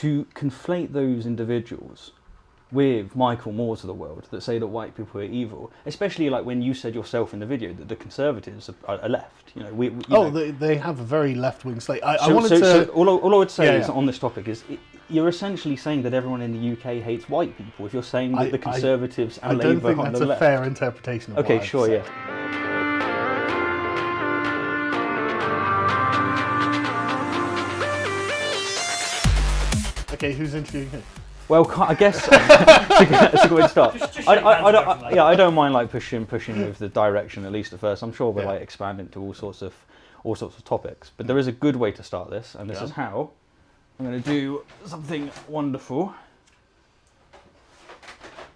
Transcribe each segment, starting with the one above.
to conflate those individuals with Michael Moores of the world that say that white people are evil, especially like when you said yourself in the video that the Conservatives are left. You know, they have a very left-wing slate. So all I would say is yeah. on this topic is you're essentially saying that everyone in the UK hates white people if you're saying that the Conservatives and Labour are on the left. I don't think that's a fair interpretation of what I've sure, said. yeah. Okay, who's interviewing who? Well, I guess that's a good way to start. I don't mind like pushing with the direction at least at first. I'm sure we'll like expand into all sorts of topics. But there is a good way to start this, and this is how I'm going to do something wonderful.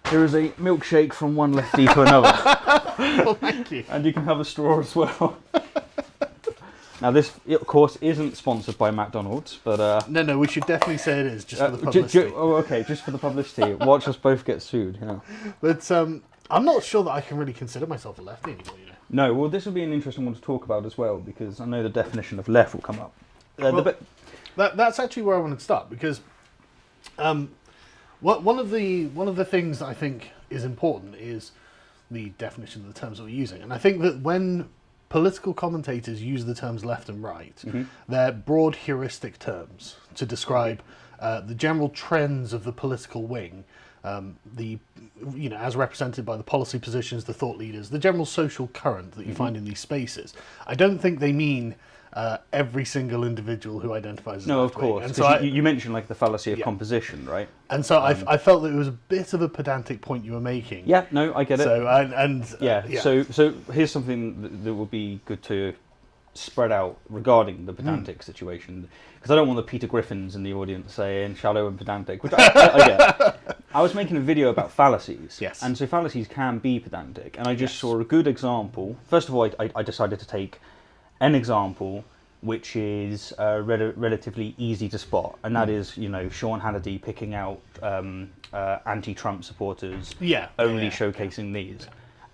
There is a milkshake from one lefty to another. Well, thank you. And you can have a straw as well. Now, this, of course, isn't sponsored by McDonald's, but... No, we should definitely say it is, just for the publicity. Okay, just for the publicity. Watch us both get sued, you know. But I'm not sure that I can really consider myself a lefty anymore, you know. No, well, this will be an interesting one to talk about as well, because I know the definition of left will come up. That's actually where I wanted to start, because one of the things that I think is important is the definition of the terms that we're using. And I think that when political commentators use the terms left and right, they're broad heuristic terms to describe the general trends of the political wing, as represented by the policy positions, the thought leaders, the general social current that you find in these spaces. I don't think they mean every single individual who identifies as no, left of course. wing. And so you mentioned like the fallacy of composition, right? And so I felt that it was a bit of a pedantic point you were making. Yeah, no, I get it. So So here's something that would be good to spread out regarding the pedantic situation, because I don't want the Peter Griffins in the audience saying shallow and pedantic, which I get. I was making a video about fallacies, yes, and so fallacies can be pedantic, and I just saw a good example. First of all, I decided to take an example which is relatively easy to spot, and that is, Sean Hannity picking out anti-Trump supporters, showcasing these.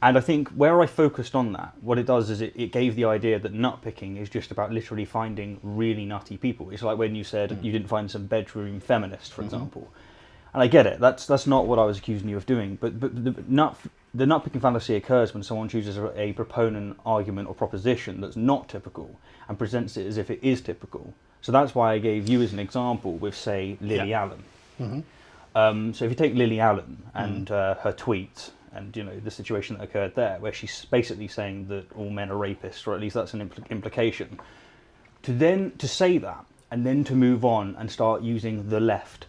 And I think where I focused on that, what it does is it gave the idea that nut picking is just about literally finding really nutty people. It's like when you said you didn't find some bedroom feminist, for example. And I get it. That's not what I was accusing you of doing. But the nut picking fallacy occurs when someone chooses a proponent argument or proposition that's not typical and presents it as if it is typical. So that's why I gave you as an example with, say, Lily Allen. So if you take Lily Allen and her tweet, and the situation that occurred there, where she's basically saying that all men are rapists, or at least that's an implication. To say that, and then to move on and start using the left.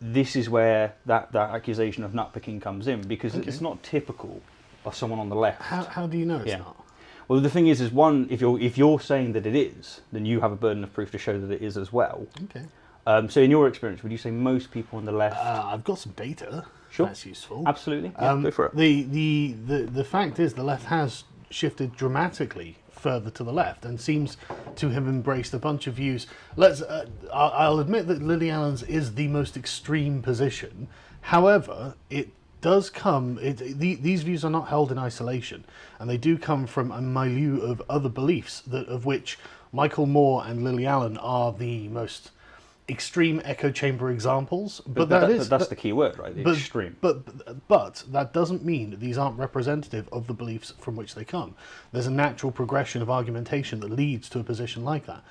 This is where that accusation of nutpicking comes in, because it's not typical of someone on the left. How do you know it's not? Well, the thing is one, if you're saying that it is, then you have a burden of proof to show that it is as well. Okay. So in your experience, would you say most people on the left? I've got some data. Sure. That's useful. Absolutely. Yeah, go for it. The fact is the left has shifted dramatically further to the left and seems to have embraced a bunch of views. I'll admit that Lily Allen's is the most extreme position. However, it does come. These views are not held in isolation, and they do come from a milieu of other beliefs of which Michael Moore and Lily Allen are the most extreme echo chamber examples, but that's the key word, right? Extreme. But that doesn't mean that these aren't representative of the beliefs from which they come. There's a natural progression of argumentation that leads to a position like that.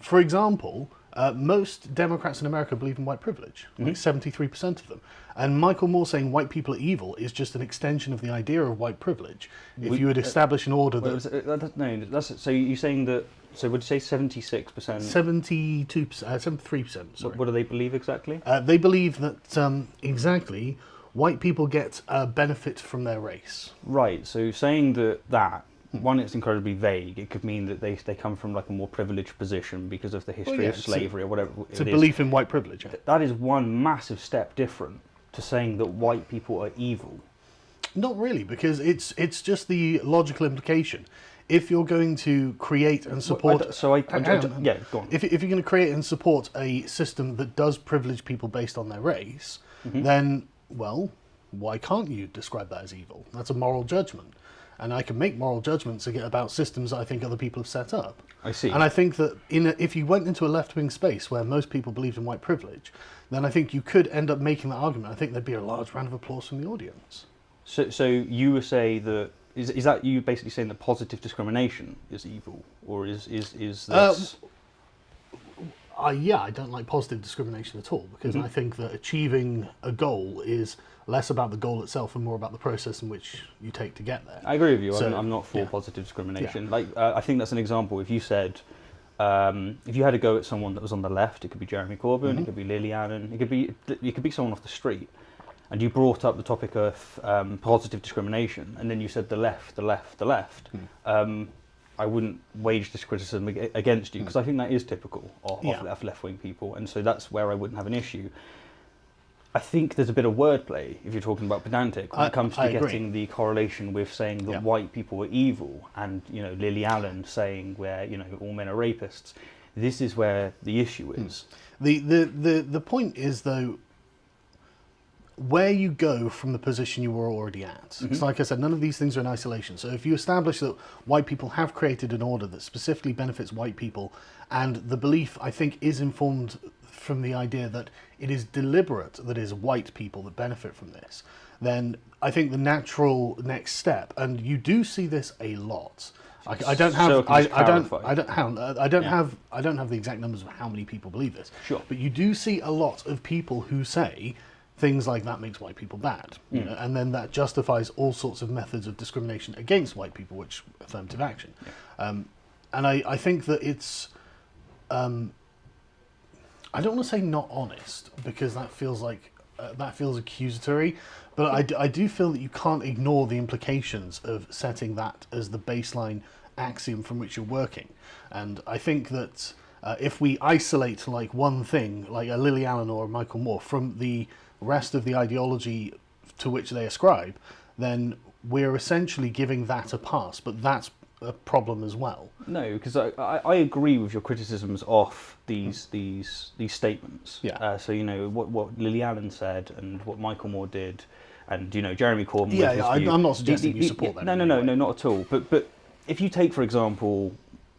For example, most Democrats in America believe in white privilege, like 73% of them. And Michael Moore saying white people are evil is just an extension of the idea of white privilege. If you would establish an order so you're saying that. So would you say 76%? 72%, 73%. Sorry. What do they believe exactly? They believe that exactly white people get a benefit from their race. Right. So saying that one, it's incredibly vague. It could mean that they come from like a more privileged position because of the history of slavery or whatever. It's a belief in white privilege. Yeah. That is one massive step different to saying that white people are evil. Not really, because it's just the logical implication. If you're going to create and support... Go on. If you're going to create and support a system that does privilege people based on their race, then, well, why can't you describe that as evil? That's a moral judgment. and I can make moral judgments about systems that I think other people have set up. I see. And I think that if you went into a left-wing space where most people believed in white privilege, then I think you could end up making that argument. I think there'd be a large round of applause from the audience. So you would say that is that you basically saying that positive discrimination is evil, or is this? Yeah, I don't like positive discrimination at all, because I think that achieving a goal is less about the goal itself and more about the process in which you take to get there. I agree with you. So, I'm not for yeah. positive discrimination. Yeah. Like I think that's an example. If you said, if you had a go at someone that was on the left, it could be Jeremy Corbyn, it could be Lily Allen, it could be someone off the street, and you brought up the topic of positive discrimination, and then you said the left. I wouldn't wage this criticism against you, because I think that is typical of left-wing people, and so that's where I wouldn't have an issue. I think there's a bit of wordplay, if you're talking about pedantic, when it comes to getting the correlation with saying that white people are evil, and Lily Allen saying where all men are rapists. This is where the issue is. The point is, though, where you go from the position you were already at. It's like I said, none of these things are in isolation. So if you establish that white people have created an order that specifically benefits white people, and the belief, I think, is informed from the idea that it is deliberate that it is white people that benefit from this, then I think the natural next step, and you do see this a lot. I don't have the exact numbers of how many people believe this. Sure. But you do see a lot of people who say things like that makes white people bad, and then that justifies all sorts of methods of discrimination against white people, which affirmative action. And I think that it's, I don't want to say not honest, because that feels like that feels accusatory, but I do feel that you can't ignore the implications of setting that as the baseline axiom from which you're working. And I think that if we isolate like one thing, like a Lily Allen or a Michael Moore, from the rest of the ideology to which they ascribe, then we're essentially giving that a pass, but that's a problem as well. No, because I agree with your criticisms of these statements. Yeah. So what Lily Allen said and what Michael Moore did, and Jeremy Corbyn. Yeah, I'm not suggesting you support that. No, not at all. But if you take, for example,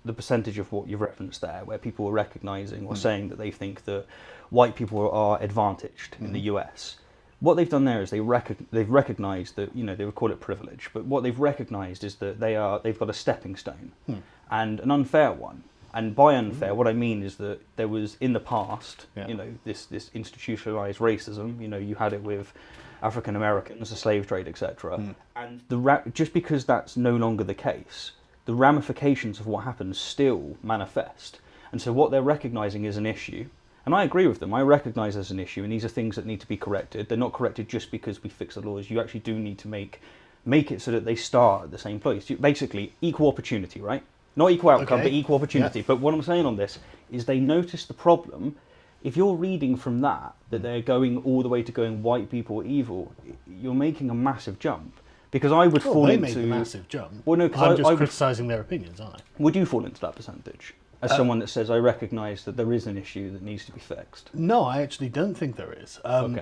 the percentage of what you've referenced there, where people are recognising or saying that they think that white people are advantaged in the US. What they've done there is they've recognised that they would call it privilege, but what they've recognised is that they've got a stepping stone and an unfair one. And by unfair, what I mean is that there was in the past, this institutionalised racism. You had it with African Americans, the slave trade, etc. And just because that's no longer the case, the ramifications of what happens still manifest. And so what they're recognising is an issue. And I agree with them. I recognise there's an issue, and these are things that need to be corrected. They're not corrected just because we fix the laws. You actually do need to make it so that they start at the same place. Basically, equal opportunity, right? Not equal outcome, but equal opportunity. Yeah. But what I'm saying on this is they notice the problem. If you're reading from that they're going all the way to going white people are evil, you're making a massive jump. Because I would fall into... They made a massive jump. Well, no, I'm just criticising their opinions, aren't I? Would you fall into that percentage? As someone that says, I recognise that there is an issue that needs to be fixed. No, I actually don't think there is. Okay.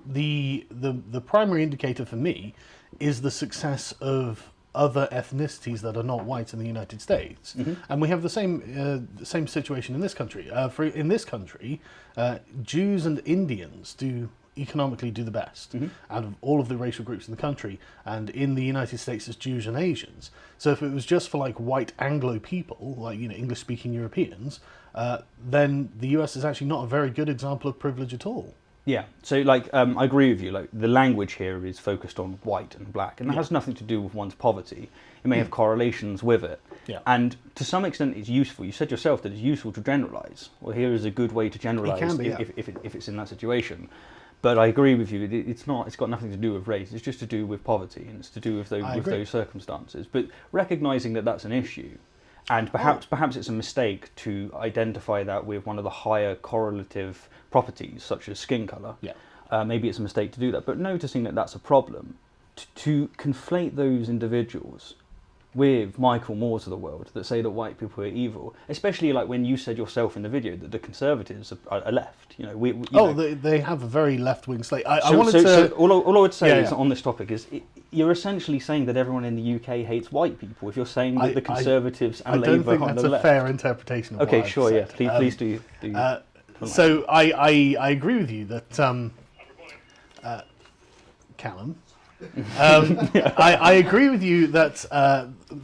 The primary indicator for me is the success of other ethnicities that are not white in the United States, and we have the same situation in this country. In this country, Jews and Indians economically do the best out of all of the racial groups in the country, and in the United States it's Jews and Asians. So if it was just for like white Anglo people, like English speaking Europeans, then the US is actually not a very good example of privilege at all. Yeah, so I agree with you. Like the language here is focused on white and black, and that has nothing to do with one's poverty. It may have correlations with it, and to some extent it's useful. You said yourself that it's useful to generalise. Well, here is a good way to generalise if it's in that situation. But I agree with you. It's not. It's got nothing to do with race. It's just to do with poverty, and it's to do with those circumstances. But recognising that that's an issue, and perhaps it's a mistake to identify that with one of the higher correlative properties, such as skin colour. Yeah. Maybe it's a mistake to do that. But noticing that that's a problem, to conflate those individuals with Michael Moores of the world that say that white people are evil, especially like when you said yourself in the video that the Conservatives are left. You know, they have a very left-wing slate. I so, wanted so, to. so all I would say Yeah, is yeah. on this topic is you're essentially saying that everyone in the UK hates white people. If you're saying that the Conservatives I and don't Labour think are that's the a left. fair interpretation of Okay, what I've sure, yeah. said. Please do. So I agree with you that Callum. I agree with you that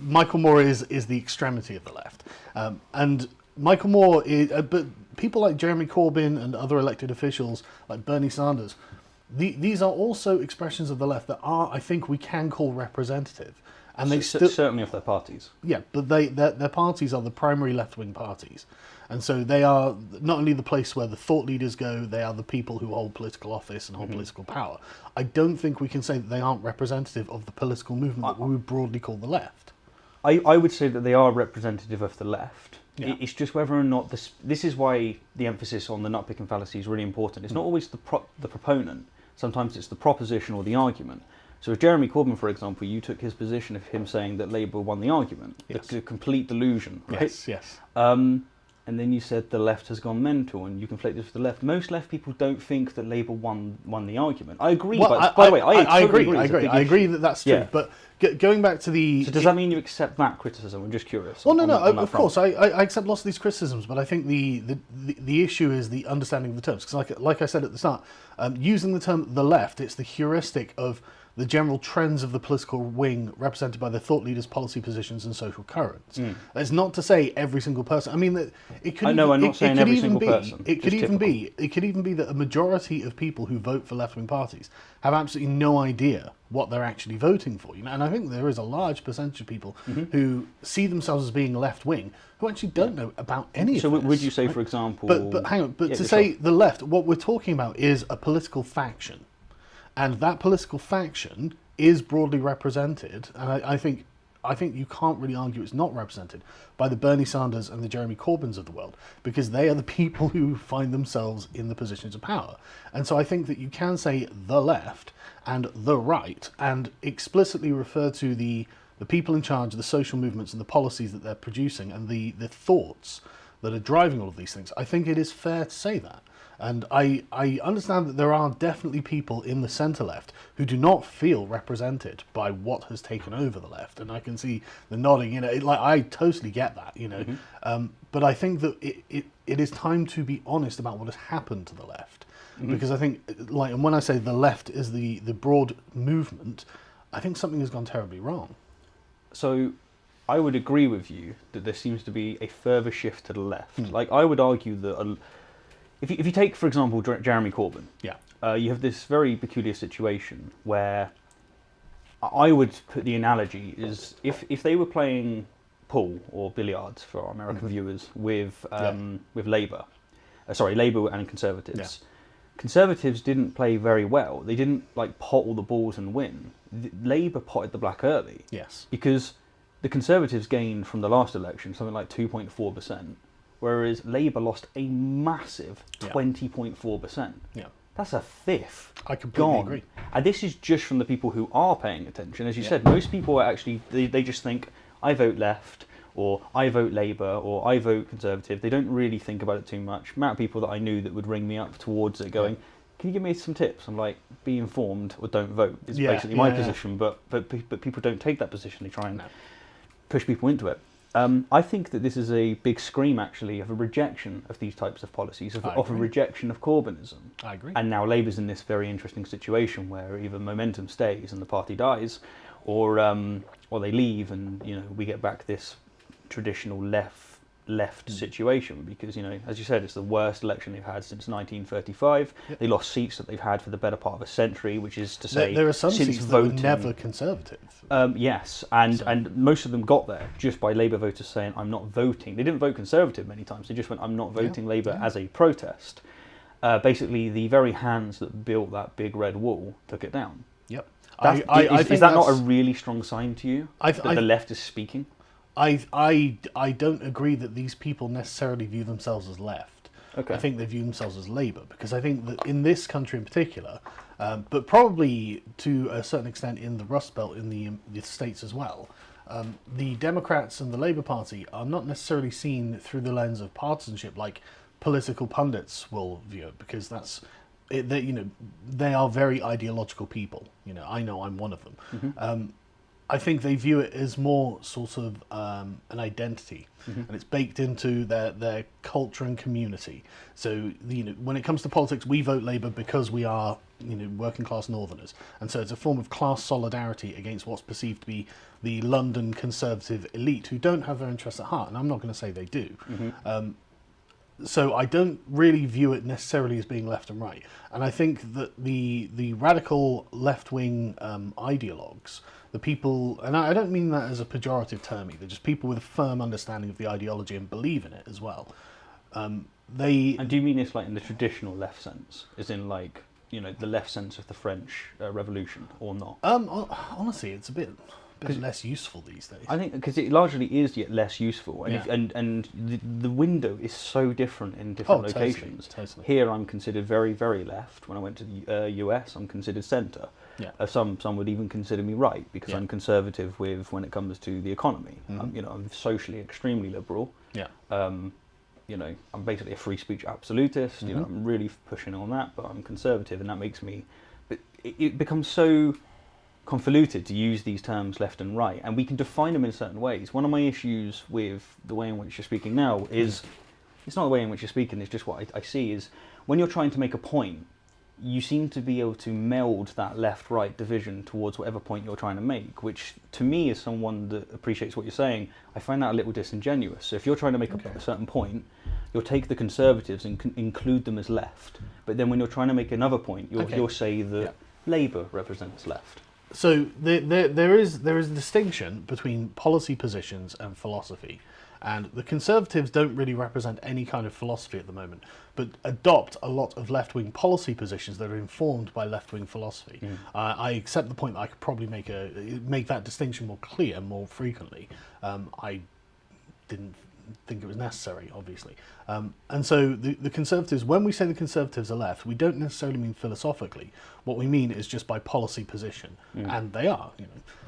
Michael Moore is the extremity of the left, and Michael Moore is, but people like Jeremy Corbyn and other elected officials like Bernie Sanders, these are also expressions of the left that are, I think, we can call representative, and they certainly of their parties. Yeah, but their parties are the primary left-wing parties. And so they are not only the place where the thought leaders go, they are the people who hold political office and hold political power. I don't think we can say that they aren't representative of the political movement that we would broadly call the left. I would say that they are representative of the left. Yeah. It's just whether or not this is why the emphasis on the nut-picking fallacy is really important. It's not always the proponent. Sometimes it's the proposition or the argument. So with Jeremy Corbyn, for example, you took his position of him saying that Labour won the argument. Yes. The complete delusion, right? Yes. And then you said the left has gone mental, and you conflate this with the left. Most left people don't think that Labour won the argument. I agree. Well, by the way, I totally agree. I agree that that's true. Yeah. But going back to the... So does that mean you accept that criticism? I'm just curious. Well, no. Of course, I accept lots of these criticisms, but I think the issue is the understanding of the terms. Because like I said at the start, using the term the left, it's the heuristic of the general trends of the political wing represented by their thought leaders, policy positions, and social currents. That's not to say every single person. I mean, it could. I'm not saying every single person. It could even be that a majority of people who vote for left-wing parties have absolutely no idea what they're actually voting for. And I think there is a large percentage of people who see themselves as being left-wing who actually don't know about any of this. So would you say, for example? But hang on. But to say the left, what we're talking about is a political faction. And that political faction is broadly represented, and I think you can't really argue it's not represented by the Bernie Sanders and the Jeremy Corbyns of the world, because they are the people who find themselves in the positions of power. And so I think that you can say the left and the right and explicitly refer to the people in charge of the social movements and the policies that they're producing and the thoughts that are driving all of these things. I think it is fair to say that. And I understand that there are definitely people in the centre-left who do not feel represented by what has taken over the left. And I can see the nodding, I totally get that, But I think that it is time to be honest about what has happened to the left. Because I think, and when I say the left is the broad movement, I think something has gone terribly wrong. So I would agree with you that there seems to be a further shift to the left. Like, I would argue that... If you take, for example, Jeremy Corbyn, you have this very peculiar situation where I would put the analogy is if they were playing pool or billiards for our American viewers with Labour, Labour and Conservatives. Conservatives didn't play very well. They didn't pot all the balls and win. Labour potted the black early. Yes, because the Conservatives gained from the last election something like 2.4%. Whereas Labour lost a massive 20.4%. Yeah. That's a fifth. I completely agree. And this is just from the people who are paying attention. As you said, most people are actually, they just think, I vote left, or I vote Labour, or I vote Conservative. They don't really think about it too much. The amount of people that I knew that would ring me up towards it going, can you give me some tips? I'm like, be informed or don't vote is basically my position. But people don't take that position. They try and push people into it. I think that this is a big scream, actually, of a rejection of these types of policies, of a rejection of Corbynism. I agree. And now Labour's in this very interesting situation where either momentum stays and the party dies, or they leave and we get back this traditional left situation, because as you said, it's the worst election they've had since 1935. They lost seats that they've had for the better part of a century, which is to say there are some since seats voting, that were never Conservative. Yes, and most of them got there just by Labour voters saying, I'm not voting. They didn't vote Conservative many times. They just went, I'm not voting Labour as a protest. Basically, the very hands that built that big red wall took it down. Yep. Is that not a really strong sign to you that the left is speaking? I don't agree that these people necessarily view themselves as left. Okay. I think they view themselves as Labour, because I think that in this country in particular, but probably to a certain extent in the Rust Belt in the States as well, the Democrats and the Labour Party are not necessarily seen through the lens of partisanship like political pundits will view it, because they are very ideological people. I know I'm one of them. I think they view it as more sort of an identity, and it's baked into their culture and community. So when it comes to politics, we vote Labour because we are working class Northerners, and so it's a form of class solidarity against what's perceived to be the London conservative elite who don't have their interests at heart, and I'm not going to say they do. So I don't really view it necessarily as being left and right, and I think that the radical left-wing ideologues, the people, and I don't mean that as a pejorative term either, just people with a firm understanding of the ideology and believe in it as well. And do you mean it's like in the traditional left sense, as in like the left sense of the French Revolution, or not? Honestly, it's a bit less useful these days. I think because it largely is yet less useful, and Yeah. and the window is so different in different locations. Totally. Here, I'm considered very, very left. When I went to the US, I'm considered centre. Yeah. Some would even consider me right because Yeah. I'm conservative when it comes to the economy. I'm socially extremely liberal. Yeah. I'm basically a free speech absolutist. I'm really pushing on that, but I'm conservative, and that makes me. But it becomes so convoluted to use these terms left and right, and we can define them in certain ways. One of my issues with the way in which you're speaking now is it's not the way in which you're speaking. It's just what I see is when you're trying to make a point, you seem to be able to meld that left-right division towards whatever point you're trying to make, which to me, as someone that appreciates what you're saying, I find that a little disingenuous. So if you're trying to make a certain point, you'll take the conservatives and include them as left, but then when you're trying to make another point, you'll say that Labour represents left. So there is a distinction between policy positions and philosophy. And the Conservatives don't really represent any kind of philosophy at the moment, but adopt a lot of left-wing policy positions that are informed by left-wing philosophy. I accept the point that I could probably make that distinction more clear more frequently. I didn't think it was necessary, obviously. And so the Conservatives, when we say the Conservatives are left, we don't necessarily mean philosophically. What we mean is just by policy position, and they are.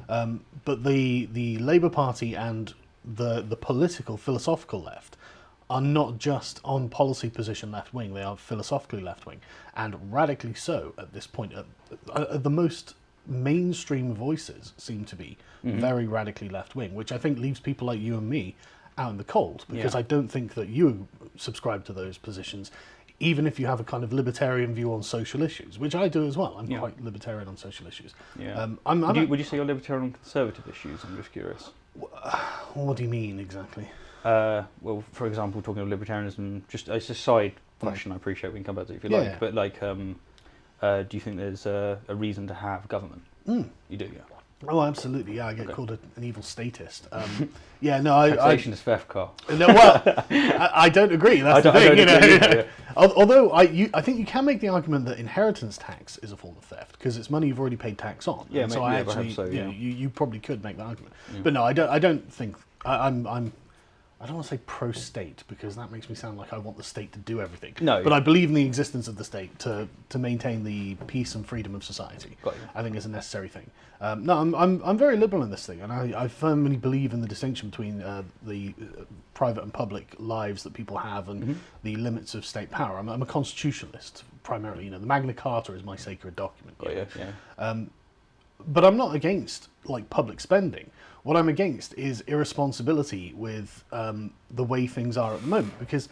But the Labour Party and the political, philosophical left are not just on policy position left-wing, they are philosophically left-wing, and radically so at this point. The most mainstream voices seem to be very radically left-wing, which I think leaves people like you and me out in the cold, because I don't think that you subscribe to those positions, even if you have a kind of libertarian view on social issues, which I do as well. I'm quite libertarian on social issues. Would you say you're libertarian on conservative issues? I'm just curious. What do you mean exactly? Well, for example, talking of libertarianism, it's a side question. I appreciate we can come back to it if you like. But do you think there's a reason to have government? You do, yeah. Oh, absolutely. Yeah, I get called an evil statist. Taxation is theft, Carl. No, well, I don't agree. That's the thing. Although I think you can make the argument that inheritance tax is a form of theft because it's money you've already paid tax on. Yeah, so you probably could make that argument. But no, I don't think I don't want to say pro-state because that makes me sound like I want the state to do everything. No. But I believe in the existence of the state to maintain the peace and freedom of society. Got you. I think it's a necessary thing. I'm very liberal in this thing, and I firmly believe in the distinction between the private and public lives that people have and the limits of state power. I'm a constitutionalist primarily. The Magna Carta is my sacred document. Got you, yeah. But I'm not against public spending. What I'm against is irresponsibility with the way things are at the moment. Because,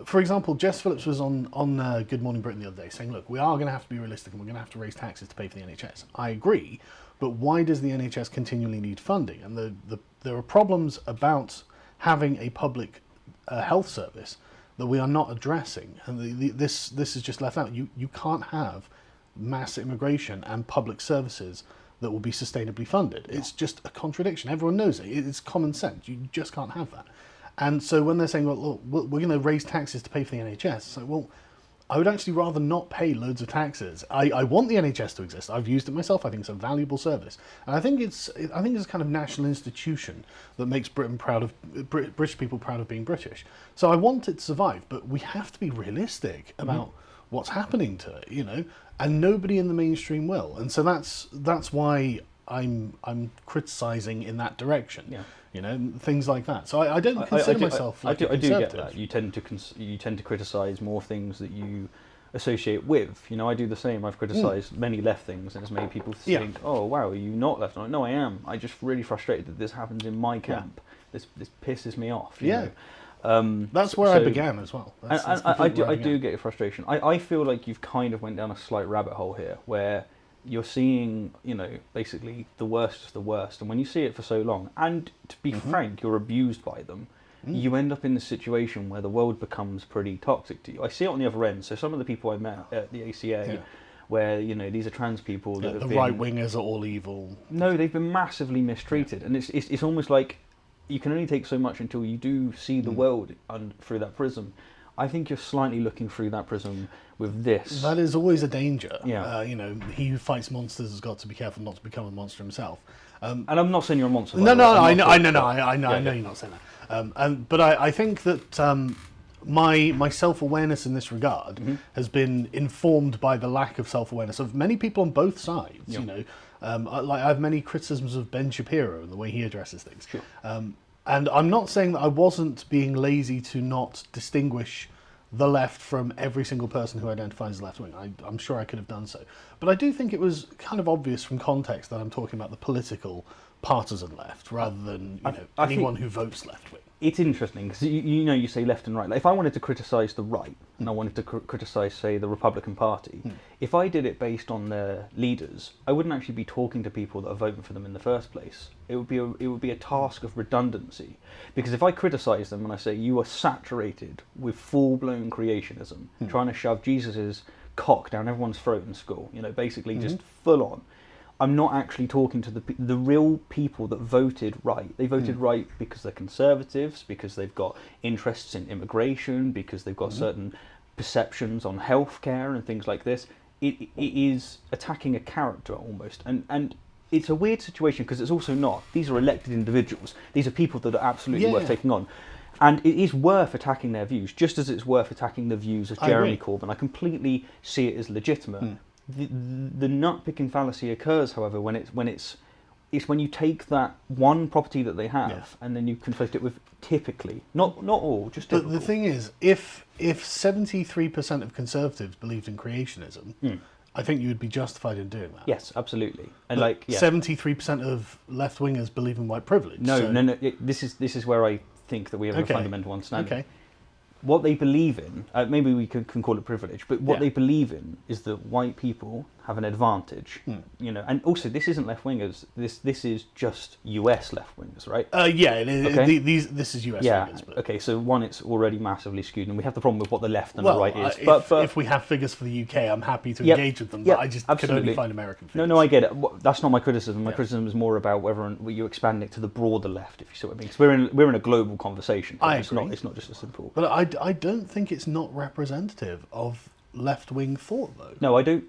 for example, Jess Phillips was on Good Morning Britain the other day saying, look, we are going to have to be realistic and we're going to have to raise taxes to pay for the NHS. I agree, but why does the NHS continually need funding? And there are problems about having a public health service that we are not addressing. And this is just left out. You can't have mass immigration and public services that will be sustainably funded. It's just a contradiction. Everyone knows it. It's common sense. You just can't have that. And so when they're saying, well, look, we're going to raise taxes to pay for the NHS, it's like, well, I would actually rather not pay loads of taxes. I want the NHS to exist. I've used it myself. I think it's a valuable service. And I think it's a kind of national institution that makes British people proud of being British. So I want it to survive, but we have to be realistic about what's happening to it, and nobody in the mainstream will. And so that's why I'm criticizing in that direction. Yeah. You know, things like that. So I don't consider myself like a I do get conservative. that. You tend to criticize more things that you associate with. You know, I do the same. I've criticized many left things, and it's made people think, "Oh, wow, are you not left?" I'm like, no, I am. I'm just really frustrated that this happens in my camp. This pisses me off. You know? That's where I began as well. I do get your frustration. I feel like you've kind of went down a slight rabbit hole here, where you're seeing, you know, basically the worst of the worst, and when you see it for so long, and to be frank, you're abused by them, you end up in the situation where the world becomes pretty toxic to you. I see it on the other end. So some of the people I met at the ACA, where, you know, these are trans people that have the been, right wingers are all evil. No, they've been massively mistreated, and it's almost like you can only take so much until you do see the world through that prism. I think you're slightly looking through that prism with this. That is always a danger. Yeah. You know, he who fights monsters has got to be careful not to become a monster himself. And I'm not saying you're a monster. I know you're not saying that. But I think that my self-awareness in this regard has been informed by the lack of self-awareness of many people on both sides. You know, like I have many criticisms of Ben Shapiro and the way he addresses things. Sure. And I'm not saying that I wasn't being lazy to not distinguish the left from every single person who identifies as left-wing. I'm sure I could have done so. But I do think it was kind of obvious from context that I'm talking about the political partisan left rather than anyone who votes left-wing. It's interesting because you know, you say left and right. Like if I wanted to criticise the right and I wanted to criticise, say, the Republican Party, if I did it based on their leaders, I wouldn't actually be talking to people that are voting for them in the first place. It would be a task of redundancy, because if I criticise them and I say you are saturated with full-blown creationism, trying to shove Jesus's cock down everyone's throat in school, you know, basically just full on. I'm not actually talking to the real people that voted right. They voted right because they're conservatives, because they've got interests in immigration, because they've got certain perceptions on healthcare and things like this. It is attacking a character almost, and it's a weird situation because it's also not. These are elected individuals. These are people that are absolutely worth taking on. And it is worth attacking their views, just as it's worth attacking the views of Jeremy Corbyn. I completely see it as legitimate. The nut-picking fallacy occurs, however, when when you take that one property that they have and then you conflict it with typically, not all, just typical. But the thing is, if 73% of Conservatives believed in creationism, I think you would be justified in doing that. Yes, absolutely. And but 73% of left-wingers believe in white privilege. No. This is where I think that we have a fundamental understanding. Okay. What they believe in, maybe we can call it privilege, but what they believe in is that white people have an advantage, you know. And also, this isn't left wingers. This is just US left wingers, right? This is US wingers. But... Okay, so one, it's already massively skewed, and we have the problem with what the left and the right is. If we have figures for the UK, I'm happy to engage with them. But I just could only find American figures. No, I get it. That's not my criticism. My criticism is more about whether you expand it to the broader left, if you see what I mean. Because we're in a global conversation. It's not just a simple. But I don't think it's not representative of left-wing thought, though. No, I don't.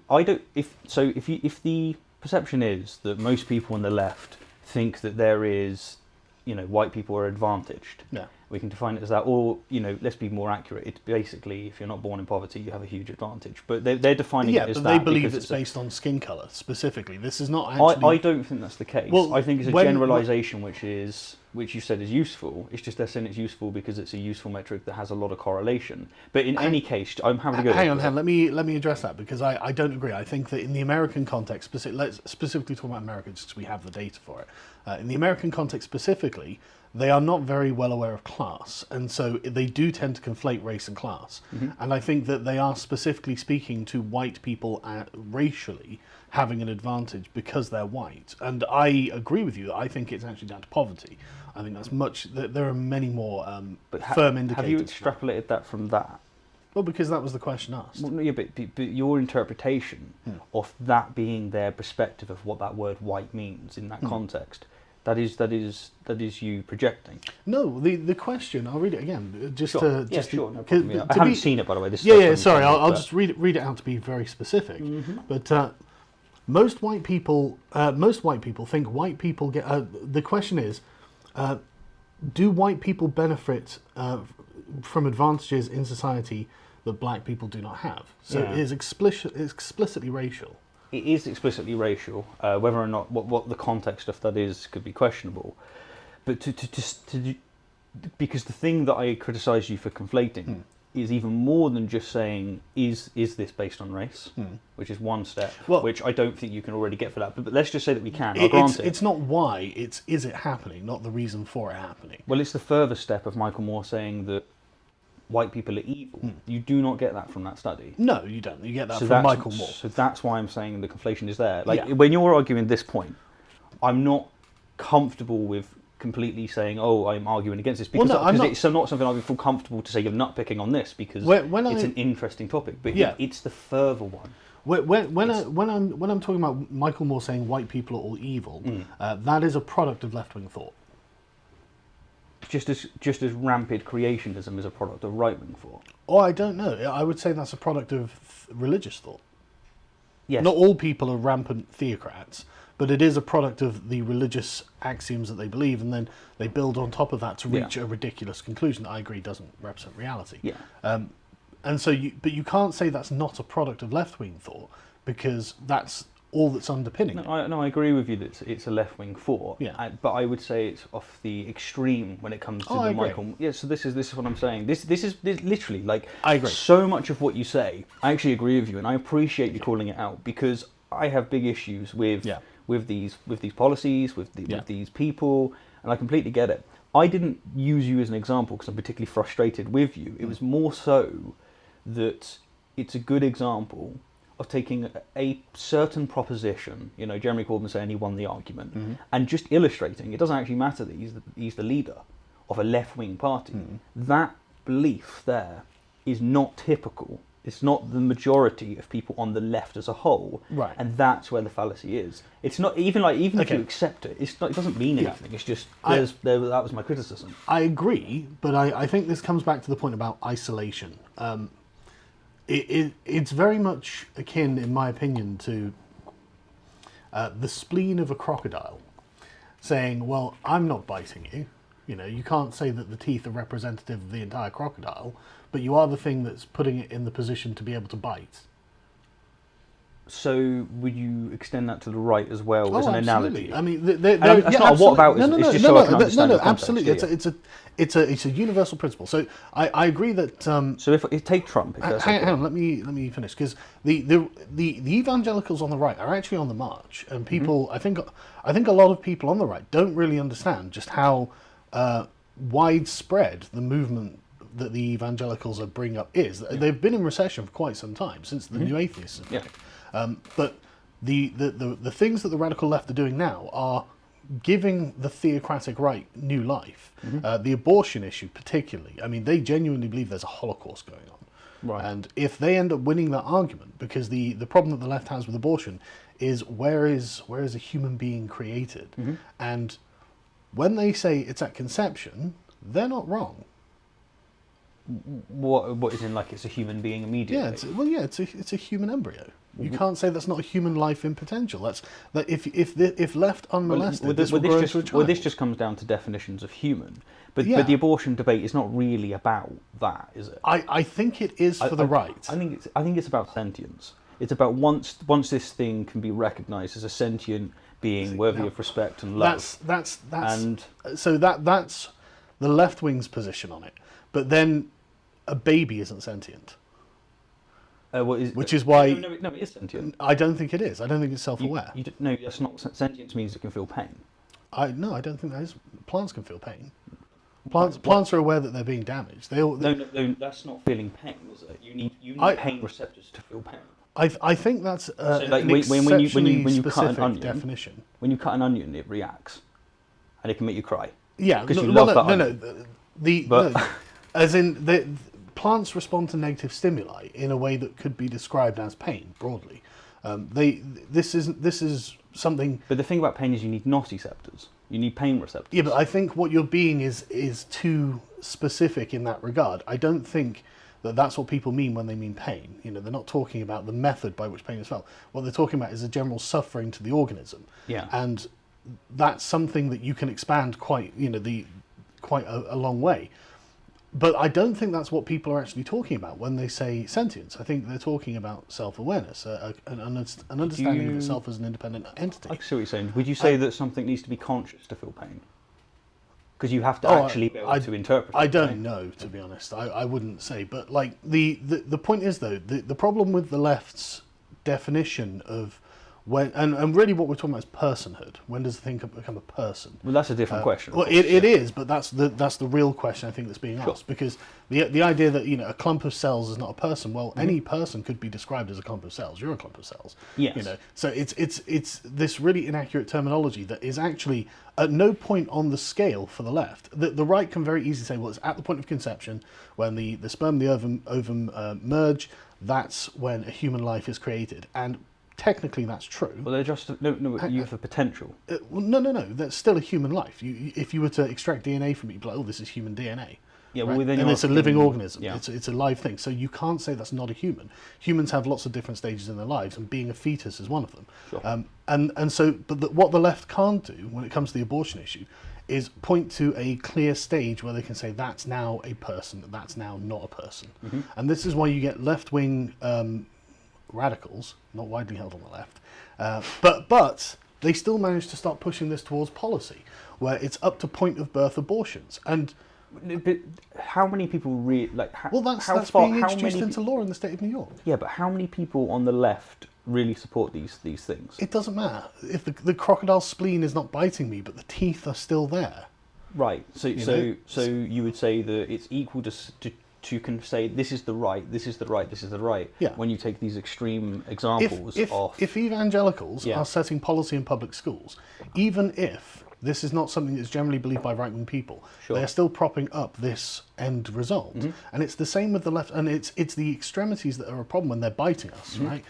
If the perception is that most people on the left think that there is, you know, white people are advantaged. Yeah. We can define it as that, or, you know, let's be more accurate. It's basically, if you're not born in poverty, you have a huge advantage. But they're defining it as that. Yeah, but they believe it's based on skin colour specifically. This is not actually. I don't think that's the case. Well, I think it's a generalisation which you said is useful. It's just they're saying it's useful because it's a useful metric that has a lot of correlation. But in any case, I'm having to go. Hang on. Let me address that, because I don't agree. I think that in the American context, let's specifically talk about America, just because we have the data for it. In the American context specifically, they are not very well aware of class, and so they do tend to conflate race and class. And I think that they are specifically speaking to white people racially having an advantage because they're white. And I agree with you. I think it's actually down to poverty. I think that's much. There are many more firm indicators. Have you extrapolated that from that? Well, because that was the question asked. Well, yeah, but your interpretation of that being their perspective of what that word white means in that context. That is you projecting. No, the question. I'll read it again, just sure. to. Yeah, just sure. To, No problem, yeah. I haven't seen it, by the way. This sorry. I'll just read it out to be very specific. But most white people think white people get. The question is, do white people benefit from advantages in society that black people do not have? So it is explicitly racial. it is explicitly racial. Whether or not what the context of that is could be questionable. But because the thing that I criticise you for conflating is even more than just saying is this based on race, which is one step, which I don't think you can already get for that. But let's just say that we can. I'll grant it. It's not why, it's is it happening, not the reason for it happening. Well, it's the further step of Michael Moore saying that white people are evil. You do not get that from that study. No, you don't. You get that from Michael Moore. So that's why I'm saying the conflation is there. Like when you're arguing this point, I'm not comfortable with completely saying, "Oh, I'm arguing against this," because it's not something I would feel comfortable to say you're nitpicking on this because it's an interesting topic. But it's the further one. When I'm talking about Michael Moore saying white people are all evil, that is a product of left-wing thought. Just as rampant creationism is a product of right-wing thought. Oh, I don't know. I would say that's a product of religious thought. Yes. Not all people are rampant theocrats, but it is a product of the religious axioms that they believe, and then they build on top of that to reach a ridiculous conclusion that I agree doesn't represent reality. Yeah. And so, you can't say that's not a product of left-wing thought because that's all that's underpinning it. I agree with you that it's a left-wing thought. Yeah. But I would say it's off the extreme when it comes to the Michael. Yeah. So this is what I'm saying. This is literally like I agree. So much of what you say, I actually agree with you, and I appreciate you calling it out because I have big issues with these policies, with these people, and I completely get it. I didn't use you as an example because I'm particularly frustrated with you. It was more so that it's a good example of taking a certain proposition, Jeremy Corbyn saying he won the argument, and just illustrating, it doesn't actually matter that he's the leader of a left-wing party. That belief there is not typical. It's not the majority of people on the left as a whole, right? And that's where the fallacy is. It's not even if you accept it, it doesn't mean anything. It's just that was my criticism. I agree, but I think this comes back to the point about isolation. It's very much akin, in my opinion, to the spleen of a crocodile, saying, "Well, I'm not biting you. You can't say that the teeth are representative of the entire crocodile, but you are the thing that's putting it in the position to be able to bite." So would you extend that to the right as well as an analogy? I mean, that's not a what about. It's just so I can understand the context. Absolutely. It's a universal principle. So I agree that. So if take Trump, hang on, let me finish, because the evangelicals on the right are actually on the march, and people, I think a lot of people on the right don't really understand just how widespread the movement that the evangelicals are bringing up is. They've been in recession for quite some time, since the New Atheists. But the things that the radical left are doing now are giving the theocratic right new life. The abortion issue particularly. I mean, they genuinely believe there's a Holocaust going on. Right. And if they end up winning that argument, because the problem that the left has with abortion is where is a human being created? And when they say it's at conception, they're not wrong. What is in, like, it's a human being immediately? It's a human embryo. You can't say that's not a human life in potential. If left unmolested, this will grow into a child. Well, this just comes down to definitions of human. But the abortion debate is not really about that, is it? I think it is for the right. I think it's about sentience. It's about once this thing can be recognised as a sentient being worthy of respect and love. That's the left wing's position on it. But then a baby isn't sentient. Which is why... No, it is sentient. I don't think it is. I don't think it's self-aware. No, that's not... Sentience means it can feel pain. No, I don't think that is... Plants can feel pain. Plants are aware that they're being damaged. No, that's not feeling pain, is it? You need pain receptors to feel pain. I think that's when you cut an onion, definition. When you cut an onion, it reacts, and it can make you cry. Yeah, because you love that onion. As in, the plants respond to negative stimuli in a way that could be described as pain broadly. This is something. But the thing about pain is you need nociceptors. You need pain receptors. Yeah, but I think what you're being is too specific in that regard. I don't think that's what people mean when they mean pain. They're not talking about the method by which pain is felt. What they're talking about is a general suffering to the organism. Yeah. And that's something that you can expand quite a long way. But I don't think that's what people are actually talking about when they say sentience. I think they're talking about self-awareness, an understanding of itself as an independent entity. I see what you're saying. Would you say that something needs to be conscious to feel pain? Because you have to actually be able to interpret it. I don't know, to be honest. I wouldn't say. But like the point is, though, the problem with the left's definition of when, and really what we're talking about is personhood. When does the thing become a person? Well, that's a different question. Well, it is, but that's the real question I think that's being asked. Because the idea that a clump of cells is not a person. Well, any person could be described as a clump of cells. You're a clump of cells. Yes. So it's this really inaccurate terminology that is actually at no point on the scale for the left. The right can very easily say, well, it's at the point of conception when the sperm and the ovum merge. That's when a human life is created, and technically that's true. Well, they're just you have the potential. Well, no. That's still a human life. If you were to extract DNA from it, you'd be like, oh, this is human DNA. Yeah, right? well, then and it's a living organism. Yeah. It's a live thing. So you can't say that's not a human. Humans have lots of different stages in their lives, and being a fetus is one of them. Sure. And so, but what the left can't do when it comes to the abortion issue is point to a clear stage where they can say that's now a person, that's now not a person. Mm-hmm. And this is why you get left-wing radicals, not widely held on the left, but they still manage to start pushing this towards policy, where it's up to point of birth abortions. And but how many people that's being introduced into law in the state of New York. Yeah, but how many people on the left really support these things? It doesn't matter if the crocodile spleen is not biting me, but the teeth are still there. Right. So you would say that it's equal to can say this is the right, this is the right, this is the right. Yeah. When you take these extreme examples if evangelicals are setting policy in public schools, even if this is not something that's generally believed by right-wing people, they are still propping up this end result. Mm-hmm. And it's the same with the left, and it's the extremities that are a problem when they're biting us, mm-hmm. right?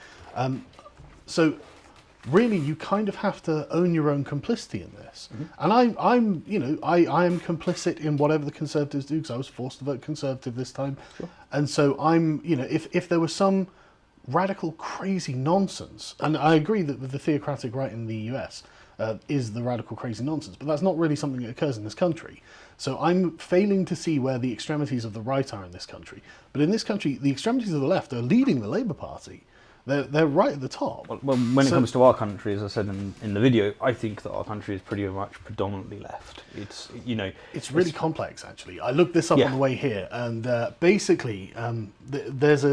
So really, you kind of have to own your own complicity in this. Mm-hmm. And I am complicit in whatever the Conservatives do, because I was forced to vote Conservative this time. Sure. And so I'm, if there was some radical, crazy nonsense, and I agree that with the theocratic right in the US is the radical, crazy nonsense, but that's not really something that occurs in this country. So I'm failing to see where the extremities of the right are in this country. But in this country, the extremities of the left are leading the Labour Party. They're right at the top. Well, when it comes to our country, as I said in the video, I think that our country is pretty much predominantly left. It's really complex, actually. I looked this up on the way here, and basically, there's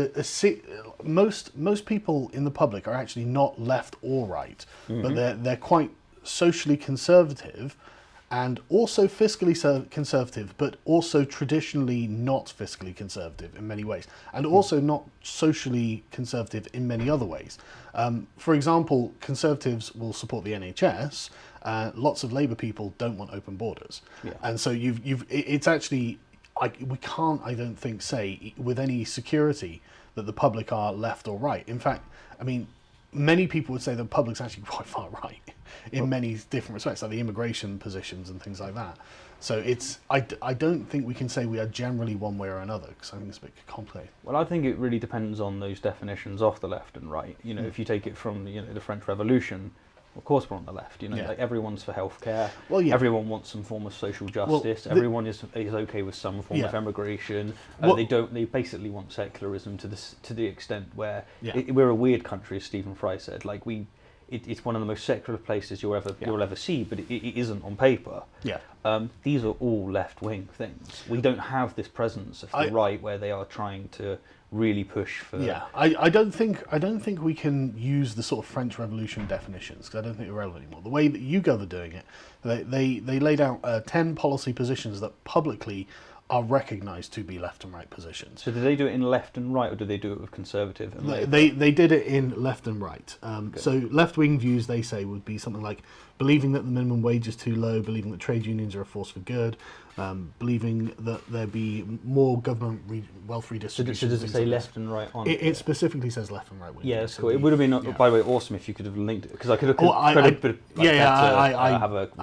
most people in the public are actually not left or right, mm-hmm. but they're quite socially conservative, and also fiscally conservative, but also traditionally not fiscally conservative in many ways, and also not socially conservative in many other ways. For example, conservatives will support the NHS. Lots of Labour people don't want open borders, and so it's actually we can't, I don't think, say with any security that the public are left or right. In fact, I mean, many people would say the public's actually quite far right in many different respects, like the immigration positions and things like that. So I don't think we can say we are generally one way or another, because I think it's a bit complicated. Well, I think it really depends on those definitions of the left and right. If you take it from the French Revolution, of course we're on the left. Like everyone's for healthcare. Well, everyone wants some form of social justice. Everyone is okay with some form of emigration. They basically want secularism to the extent where we're a weird country, as Stephen Fry said. Like it's one of the most secular places you'll ever see, but it isn't on paper. Yeah. These are all left-wing things. We don't have this presence of the right where they are trying to really push for. Yeah, I don't think we can use the sort of French Revolution definitions, because I don't think they're relevant anymore. The way that YouGov are doing it, they laid out 10 policy positions that publicly are recognised to be left and right positions. So do they do it in left and right, or do they do it with conservative and Labour? They did it in left and right. So left-wing views, they say, would be something like believing that the minimum wage is too low, believing that trade unions are a force for good, believing that there be more government wealth redistribution. So does it say left and right on it? It specifically says left and right. Yeah, that's cool. It would have been, by the way, awesome if you could have linked it, because I could have I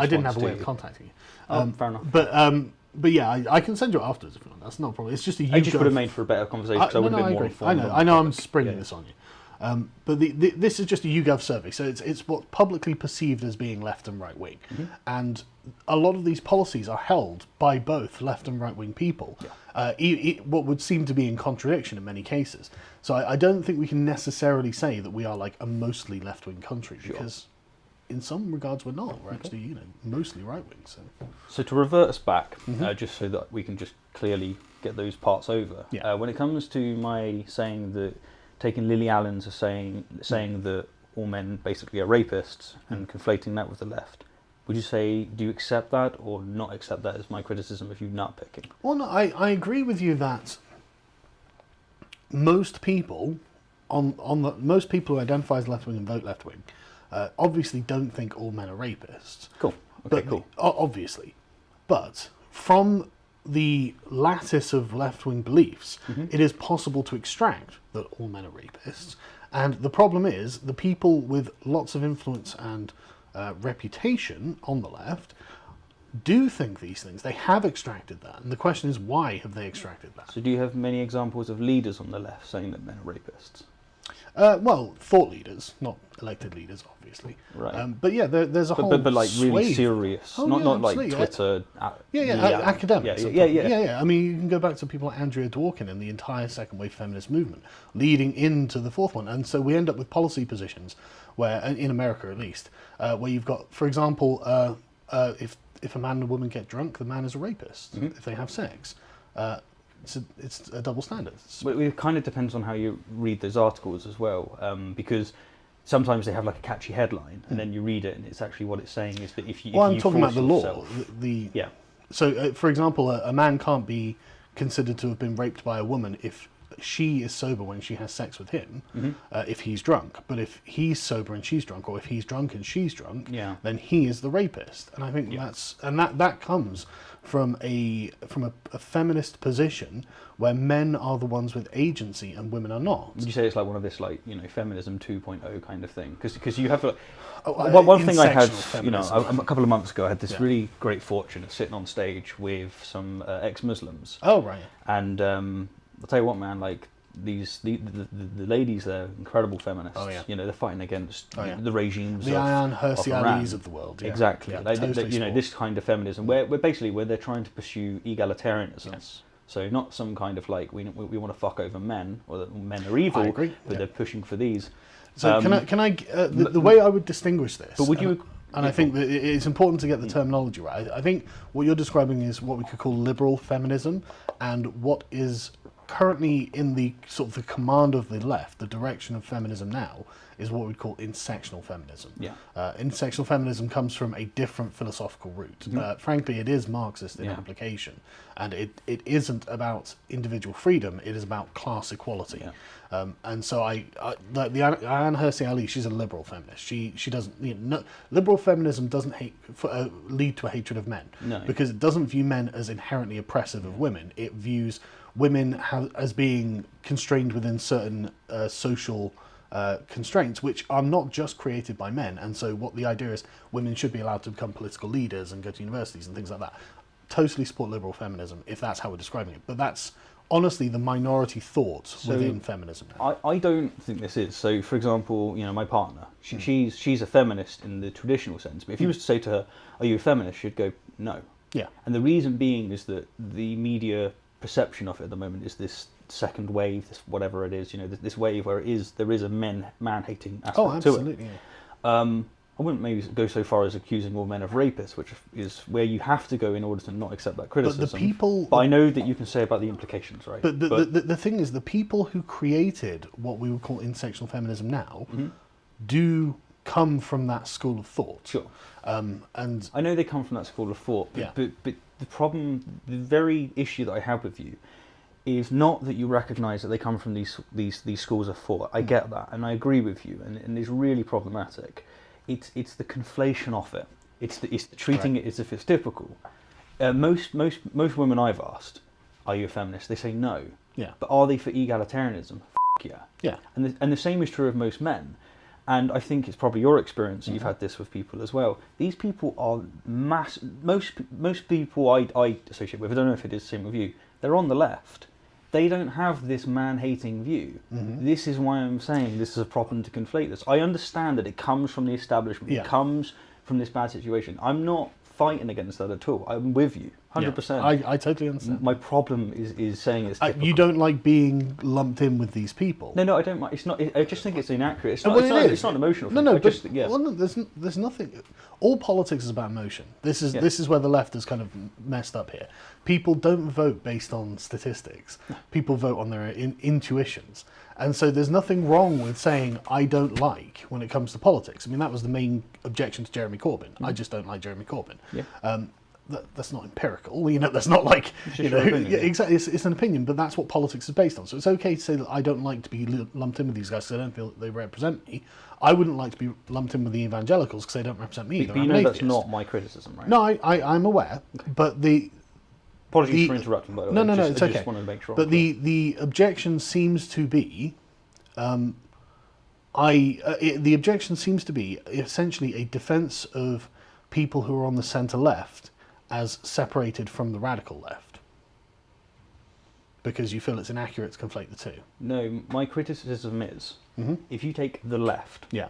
didn't have a way of contacting you. Fair enough. But yeah, I can send you it afterwards if you want. That's not a problem. It's just a. I just would have made for a better conversation, because I would have been more informed. I know. I'm springing this on But this is just a YouGov survey, so it's what's publicly perceived as being left and right wing, and a lot of these policies are held by both left and right wing people. What would seem to be in contradiction in many cases. So I don't think we can necessarily say that we are like a mostly left wing country, because in some regards we're not. We're actually mostly right wing. So to revert us back, just so that we can just clearly get those parts over. When it comes to my saying that, taking Lily Allen's as saying that all men basically are rapists and conflating that with the left, would you say, do you accept that or not accept that as my criticism of you nitpicking? Well, no, I agree with you that most people most people who identify as left wing and vote left wing obviously don't think all men are rapists. Cool. Okay, cool. Obviously, but from the lattice of left-wing beliefs, it is possible to extract that all men are rapists. And the problem is, the people with lots of influence and reputation on the left do think these things. They have extracted that. And the question is, why have they extracted that? So do you have many examples of leaders on the left saying that men are rapists? Well, thought leaders, not elected leaders, obviously. Right. But yeah, there's a whole but like really swathe. serious, Oh, not yeah, like absolutely. Twitter. Academics. Yeah. I mean, you can go back to people like Andrea Dworkin and the entire second wave feminist movement, leading into the fourth one, and so we end up with policy positions where, in America at least, where you've got, for example, if a man and a woman get drunk, the man is a rapist. If they have sex. It's a double standard. It kind of depends on how you read those articles as well, because sometimes they have like a catchy headline, and then you read it, and it's actually what it's saying is that if you. Well, I'm talking about force the law. yourself- So, for example, a man can't be considered to have been raped by a woman if she is sober when she has sex with him, if he's drunk. But if he's sober and she's drunk, or if he's drunk and she's drunk, then he is the rapist. And I think that comes from a feminist position where men are the ones with agency and women are not. Would you say it's like one of this feminism 2.0 kind of thing? Because you have one thing I had a couple of months ago, I had this really great fortune of sitting on stage with some ex-Muslims. Oh right. And I'll tell you what, man, like the ladies, they're incredible feminists. Oh, yeah. They're fighting against the regimes. The Ayaan Hirsi Alis of the world. Yeah. Exactly. Yeah, Totally this kind of feminism, where they're trying to pursue egalitarianism. Yes. So not some kind of like we want to fuck over men, or that men are evil. I agree. But they're pushing for these. So the way I would distinguish this. But would you? And I think that it's important to get the terminology right. I think what you're describing is what we could call liberal feminism, and what is currently in the sort of the command of the left, the direction of feminism now, is what we'd call intersectional feminism. Intersectional feminism comes from a different philosophical route. Frankly, it is Marxist in application, and it isn't about individual freedom, it is about class equality. And so the Ayaan Hirsi Ali, she's a liberal feminist. She doesn't, liberal feminism doesn't lead to a hatred of men, because it doesn't view men as inherently oppressive of women. It views women as being constrained within certain social constraints, which are not just created by men. And so what the idea is, women should be allowed to become political leaders and go to universities and things like that. Totally support liberal feminism, if that's how we're describing it. But that's honestly the minority thought within feminism now. I don't think this is. So, for example, my partner, she's a feminist in the traditional sense. But if you was to say to her, "Are you a feminist?" she'd go, "No." Yeah. And the reason being is that the media perception of it at the moment is this second wave, this whatever it is, this wave where there is a man-hating aspect to it. Oh, absolutely. Yeah. I wouldn't maybe go so far as accusing all men of rapists, which is where you have to go in order to not accept that criticism. But I know that you can say about the implications, right? But the thing is, the people who created what we would call intersectional feminism now do come from that school of thought. Sure. And I know they come from that school of thought, but the problem, the very issue that I have with you is not that you recognise that they come from these schools of thought. I get that, and I agree with you, and it's really problematic. It's the conflation of it. It's the treating it as if it's typical. Most women I've asked, "Are you a feminist?" They say no. Yeah. But are they for egalitarianism? Yeah. Yeah. And the same is true of most men. And I think it's probably your experience. You've had this with people as well. These people are most people I associate with. I don't know if it is the same with you. They're on the left. they don't have this man-hating view. This is why I'm saying this is a problem to conflate this. I understand that it comes from the establishment. Yeah. It comes from this bad situation. I'm not fighting against that at all. I'm with you, 100%. I totally understand. My problem is saying it's typical. You don't like being lumped in with these people. No, I don't mind. It's not. I just think it's inaccurate. It's not. Well, It's not an emotional thing. No, I just, well, no, there's nothing. All politics is about emotion. This is where the left has kind of messed up here. People don't vote based on statistics. People vote on their intuitions. And so there's nothing wrong with saying I don't like when it comes to politics. I mean, that was the main objection to Jeremy Corbyn. I just don't like Jeremy Corbyn. Yeah. That's not empirical, that's not like, opinion, exactly, it's an opinion, but that's what politics is based on. So it's okay to say that I don't like to be lumped in with these guys because I don't feel that they represent me. I wouldn't like to be lumped in with the evangelicals because they don't represent me either. But you know that's not my criticism, right? No, I'm aware, but Apologies for interrupting, by the way. No, it's okay. I just wanted to make sure. But the objection seems to be, the objection seems to be essentially a defence of people who are on the centre left as separated from the radical left, because you feel it's inaccurate to conflate the two. No, my criticism is if you take the left, Yeah.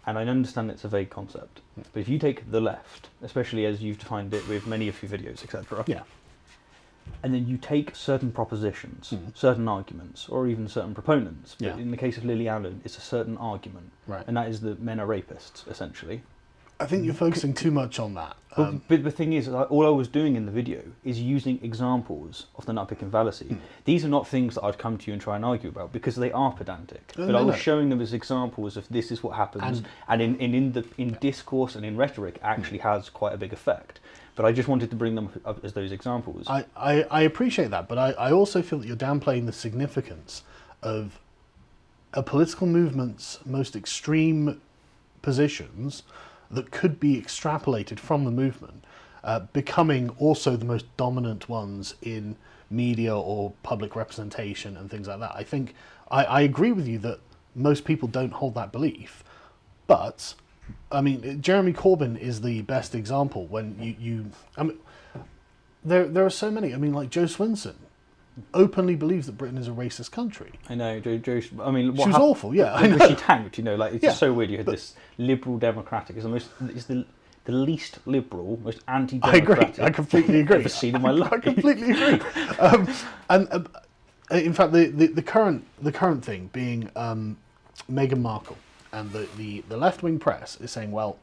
and I understand it's a vague concept, but if you take the left, especially as you've defined it with many of your videos, etc., Yeah. and then you take certain propositions, certain arguments, or even certain proponents, but Yeah. in the case of Lily Allen, it's a certain argument, Right. and that is that men are rapists, essentially. I think you're focusing too much on that. But the thing is, all I was doing in the video is using examples of the nutpicking fallacy. These are not things that I'd come to you and try and argue about because they are pedantic. But I was showing them as examples of this is what happens, and in discourse and in rhetoric actually has quite a big effect. But I just wanted to bring them up as those examples. I appreciate that, but I also feel that you're downplaying the significance of a political movement's most extreme positions that could be extrapolated from the movement, becoming also the most dominant ones in media or public representation and things like that. I think I agree with you that most people don't hold that belief, but I mean, Jeremy Corbyn is the best example when I mean, there are so many. I mean, like Joe Swinson openly believes that Britain is a racist country. I know, Joe. I mean, She was awful. Yeah, I know. She tanked. Like it's just so weird. You had this liberal democratic. It's the least liberal, most anti-democratic. I completely agree. I've ever seen in my life. I completely agree. And in fact, the current thing being Meghan Markle and the left wing press is saying, well,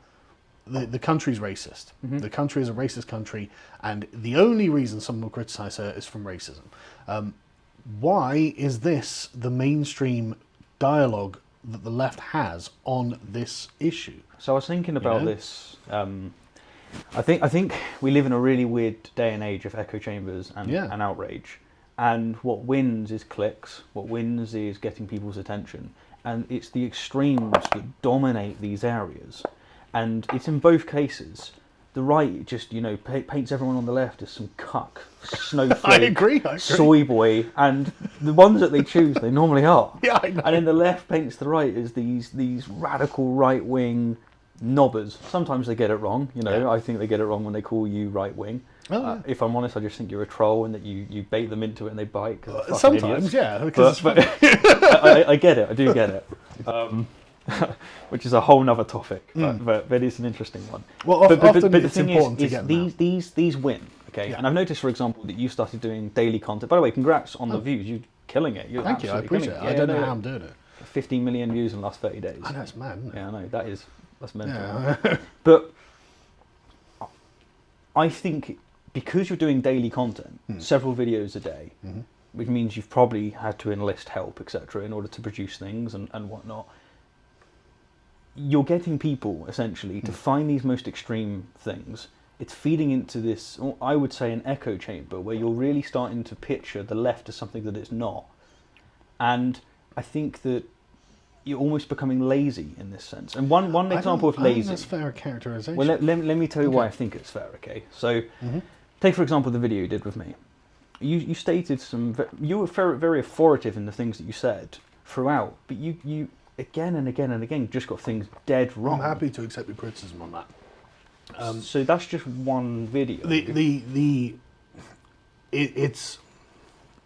the country's racist. The country is a racist country, and the only reason someone will criticise her is from racism. Why is this the mainstream dialogue that the left has on this issue? So I was thinking about this. I think we live in a really weird day and age of echo chambers and outrage. And what wins is clicks. What wins is getting people's attention. And it's the extremes that dominate these areas. And it's in both cases. The right just, paints everyone on the left as some cuck, snowflake, I agree. soy boy, and the ones that they choose, they normally are. Yeah, I know. And then the left paints the right as these radical right-wing knobbers. Sometimes they get it wrong, I think they get it wrong when they call you right-wing. Oh, If I'm honest, I just think you're a troll and that you bait them into it and they bite. 'Cause they're fucking sometimes, idiots. yeah. Because But I get it. I do get it. Which is a whole nother topic, but it's an interesting one. Well, but often the it's thing important to is get them out. these win, okay? Yeah. And I've noticed, for example, that you started doing daily content. By the way, congrats on the views. You're killing it. You're Thank you. I absolutely appreciate it. killing I don't know how I'm doing it. 15 million views in the last 30 days. I know, it's mad, isn't it? Yeah, I know. That's mental. Yeah. But I think because you're doing daily content, several videos a day, which means you've probably had to enlist help, etc., in order to produce things and whatnot. You're getting people, essentially, to find these most extreme things. It's feeding into this, I would say, an echo chamber, where you're really starting to picture the left as something that it's not. And I think that you're almost becoming lazy in this sense. And one example of I think lazy... that's fair characterization. Well, let me tell you why I think it's fair, okay? So, take, for example, the video you did with me. You stated you were very, very authoritative in the things that you said throughout, but you again and again and again just got things dead wrong. I'm happy to accept your criticism on that. So that's just one video. It's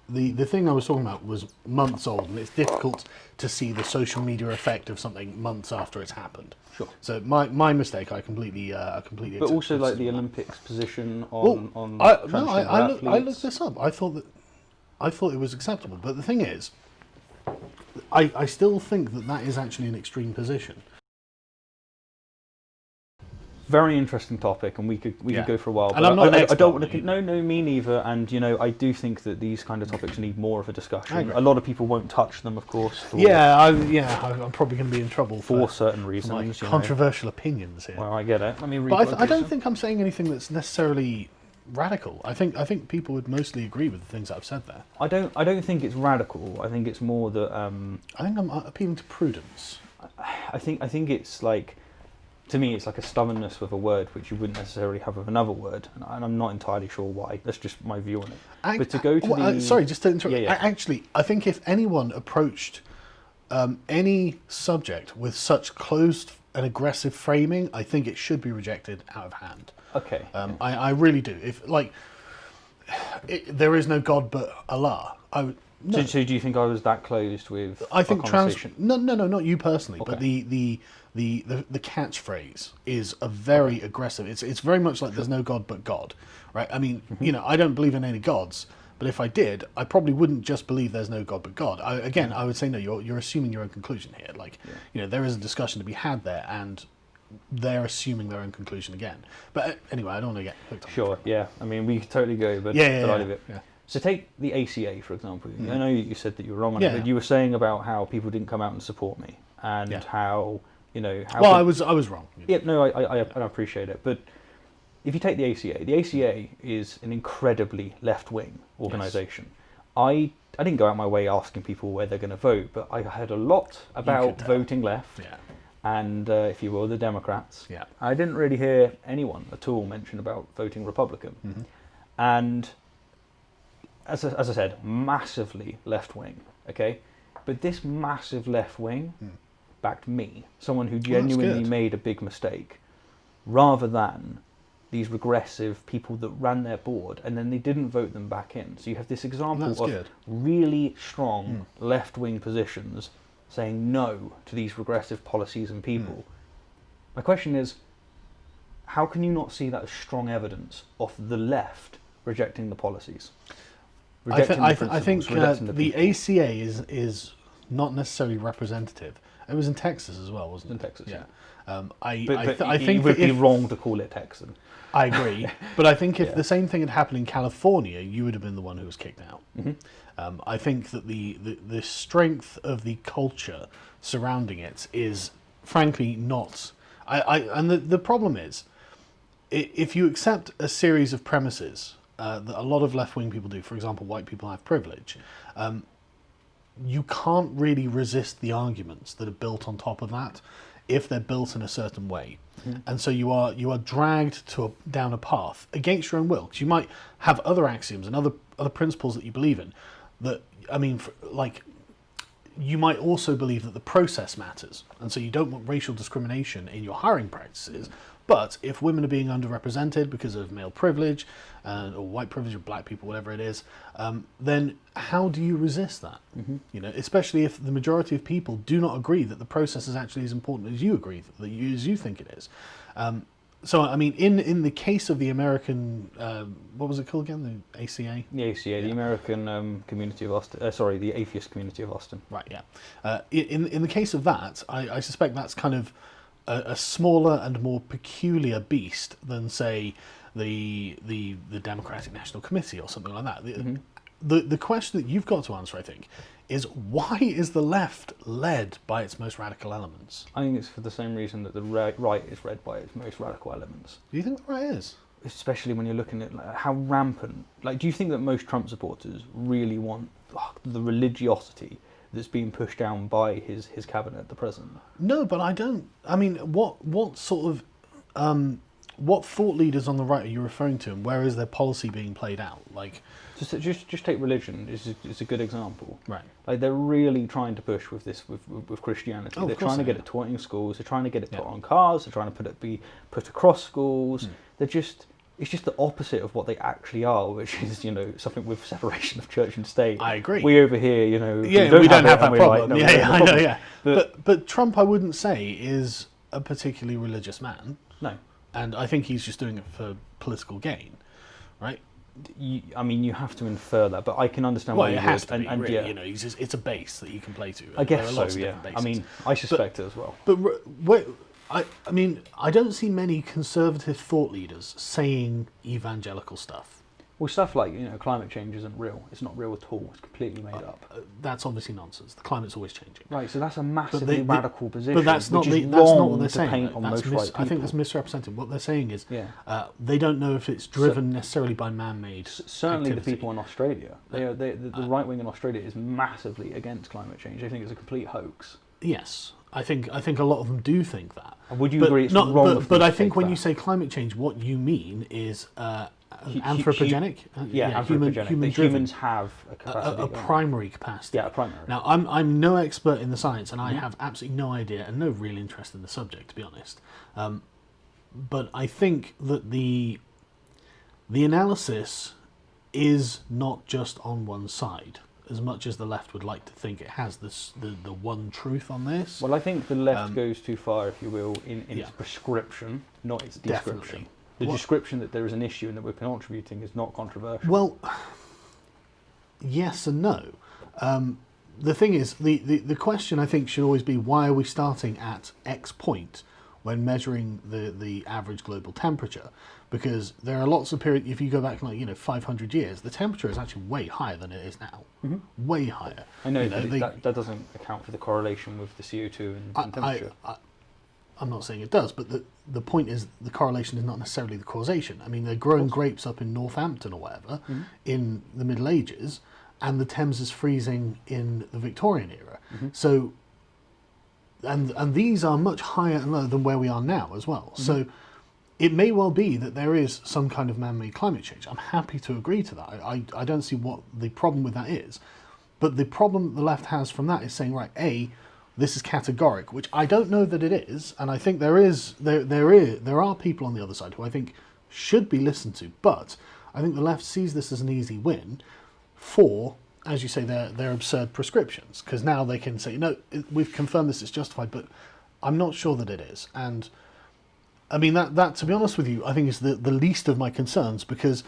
the thing I was talking about was months old, and it's difficult to see the social media effect of something months after it's happened. Sure. So my mistake. I completely But also like the Olympics position on I transgender looked athletes. this up. I thought it was acceptable, but the thing is, I still think that is actually an extreme position. Very interesting topic, and we could go for a while. And But I'm not an I expert don't on want to. it. No, me neither. And I do think that these kind of topics need more of a discussion. I agree. A lot of people won't touch them, of course. I'm probably going to be in trouble for certain my reasons. controversial opinions here. Well, I get it. Let me read. But I don't think I'm saying anything that's necessarily radical. I think people would mostly agree with the things that I've said there. I don't think it's radical. I think it's more that. I think I'm appealing to prudence. I think it's like. To me, it's like a stubbornness with a word which you wouldn't necessarily have with another word, and I'm not entirely sure why. That's just my view on it. But to go to sorry, just to interrupt. Yeah. Actually, I think if anyone approached any subject with such closed and aggressive framing, I think it should be rejected out of hand. Okay. I really do. If there is no God but Allah, no. So do you think I was that closed with I think our conversation? no, not you personally, Okay. but the catchphrase is a very aggressive. It's very much like there's no God but God, right? I mean, I don't believe in any gods, but if I did, I probably wouldn't just believe there's no God but God. I would say no. You're assuming your own conclusion here. Like, there is a discussion to be had there, and they're assuming their own conclusion again. But anyway, I don't want to get hooked on. Sure. Yeah. I mean, we could totally go, but Yeah. I leave it. Yeah. So take the ACA, for example. I know you said that you were wrong on Yeah. it, but you were saying about how people didn't come out and support me, and how, how... Well, I was wrong. Yeah, no, I appreciate it. But if you take the ACA is an incredibly left-wing organisation. Yes. I didn't go out my way asking people where they're going to vote, but I heard a lot about voting left, and, if you will, the Democrats. Yeah. I didn't really hear anyone at all mention about voting Republican. Mm-hmm. And... As I said, massively left-wing, okay? But this massive left-wing backed me, someone who genuinely made a big mistake, rather than these regressive people that ran their board and then they didn't vote them back in. So you have this example of really strong left-wing positions saying no to these regressive policies and people. My question is, how can you not see that as strong evidence of the left rejecting the policies? I think the ACA is not necessarily representative. It was in Texas as well, wasn't it? In Texas, yeah. I think it would be wrong to call it Texan. I agree, but I think if the same thing had happened in California, you would have been the one who was kicked out. Mm-hmm. I think that the strength of the culture surrounding it is, frankly, not. And the problem is, if you accept a series of premises that a lot of left-wing people do, for example, white people have privilege, you can't really resist the arguments that are built on top of that if they're built in a certain way. And so you are dragged down a path against your own will, because you might have other axioms and other principles that you believe in that, you might also believe that the process matters, and so you don't want racial discrimination in your hiring practices. But if women are being underrepresented because of male privilege, or white privilege, or black people, whatever it is, then how do you resist that? Mm-hmm. Especially if the majority of people do not agree that the process is actually as important as you agree, as you think it is. So, I mean, in the case of the American, what was it called again? The ACA? The ACA, the American Community of Austin. The Atheist Community of Austin. Right. Yeah. In the case of that, I suspect that's kind of a smaller and more peculiar beast than, say, the Democratic National Committee or something like that. The question that you've got to answer, I think, is why is the left led by its most radical elements? I think it's for the same reason that the right is led by its most radical elements. Do you think the right is? Especially when you're looking at how rampant. Do you think that most Trump supporters really want the religiosity that's being pushed down by his cabinet, the president? No, but I don't. I mean, what sort of what thought leaders on the right are you referring to, and where is their policy being played out? Just take religion. It's a good example. Right. They're really trying to push with this with Christianity. Oh, they're trying to get it taught in schools. They're trying to get it taught on cars. They're trying to be put across schools. They're just it's just the opposite of what they actually are, which is, something with separation of church and state. I agree. We over here, we don't have that problem. We don't have I the know, problem. yeah. But Trump, I wouldn't say, is a particularly religious man. No. And I think he's just doing it for political gain, right? You have to infer that, but I can understand Well, why it you has would. to be, and really, yeah, it's a base that you can play to. I There guess are so, lots of yeah. different bases. I suspect it as well. But I don't see many conservative thought leaders saying evangelical stuff. Well, stuff like, climate change isn't real. It's not real at all. It's completely made up. That's obviously nonsense. The climate's always changing. Right, so that's a massively radical position. But that's not which is that's not wrong what they're to saying. paint on most right I think people. that's misrepresented. What they're saying is Yeah. they don't know if it's driven necessarily by man-made Certainly activity. the people in Australia. The right wing in Australia is massively against climate change. They think it's a complete hoax. Yes, I think a lot of them do think that. And would you agree it's wrong? But I think when you say climate change, what you mean is anthropogenic. Anthropogenic. Human humans have a capacity. a primary capacity. Yeah, a primary. Now, I'm no expert in the science, and I have absolutely no idea and no real interest in the subject, to be honest. But I think that the analysis is not just on one side, as much as the left would like to think it has the one truth on this. Well, I think the left goes too far, if you will, in its Yeah. prescription, not its description. Definitely. The description that there is an issue and that we're contributing is not controversial. Well, yes and no. The thing is, the question I think should always be, why are we starting at X point when measuring the average global temperature? Because there are lots of periods, if you go back 500 years, the temperature is actually way higher than it is now. Mm-hmm. Way higher. I know, but that doesn't account for the correlation with the CO2 and temperature. I'm not saying it does, but the point is the correlation is not necessarily the causation. I mean, they're growing grapes up in Northampton or whatever in the Middle Ages, and the Thames is freezing in the Victorian era. Mm-hmm. So, and these are much higher than where we are now as well. Mm-hmm. So, it may well be that there is some kind of man-made climate change. I'm happy to agree to that. I don't see what the problem with that is. But the problem the left has from that is saying, right, this is categoric, which I don't know that it is, and I think there are people on the other side who I think should be listened to, but I think the left sees this as an easy win for, as you say, their absurd prescriptions, because now they can say, no, we've confirmed this is justified, but I'm not sure that it is. And I mean, that to be honest with you, I think is the least of my concerns, because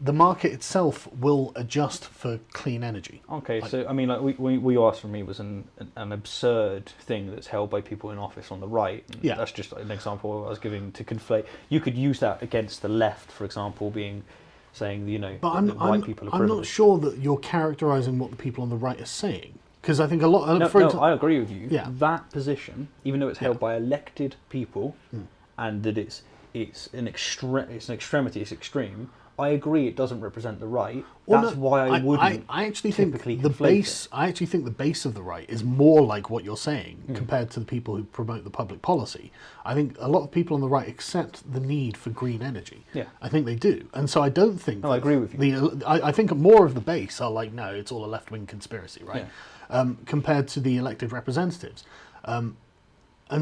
the market itself will adjust for clean energy. Okay, so I mean, like what you asked from me was an absurd thing that's held by people in office on the right. And that's just an example I was giving to conflate. You could use that against the left, for example, saying but white people are privileged. I'm not sure that you're characterising what the people on the right are saying, because I think a lot. No, I agree with you. Yeah. That position, even though it's held by elected people, and that it's an extremity, it's extreme. I agree it doesn't represent the right. That's why I wouldn't. I actually think the base. I actually think the base of the right is more like what you're saying compared to the people who promote the public policy. I think a lot of people on the right accept the need for green energy. Yeah, I think they do, and so I don't think. No, I agree with you. I think more of the base are like, no, it's all a left-wing conspiracy, right? Yeah. Compared to the elected representatives, and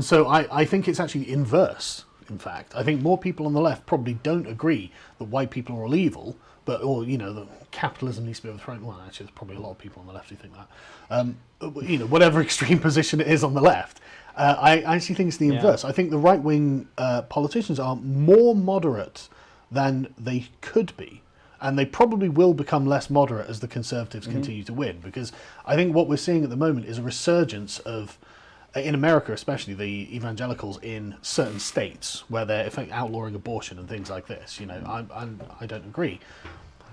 so I think it's actually inverse. In fact, I think more people on the left probably don't agree that white people are all evil, that capitalism needs to be overthrown. Well, actually, there's probably a lot of people on the left who think that. Whatever extreme position it is on the left, I actually think it's the inverse. I think the right-wing politicians are more moderate than they could be, and they probably will become less moderate as the Conservatives continue to win, because I think what we're seeing at the moment is a resurgence of, in America especially, the evangelicals in certain states where they're outlawing abortion and things like this. I don't agree,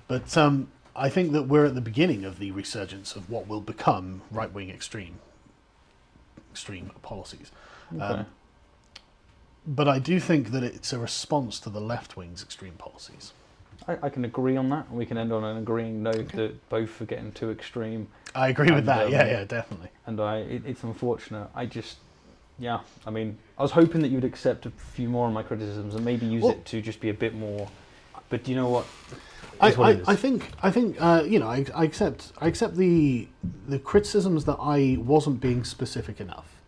but I think that we're at the beginning of the resurgence of what will become right-wing extreme policies. Okay. But I do think that it's a response to the left-wing's extreme policies. I can agree on that, and we can end on an agreeing note that both are getting too extreme. I agree with that. Yeah, definitely. And it's unfortunate. I mean, I was hoping that you would accept a few more of my criticisms and maybe use it to just be a bit more. But you know what? I think I accept the criticisms that I wasn't being specific enough,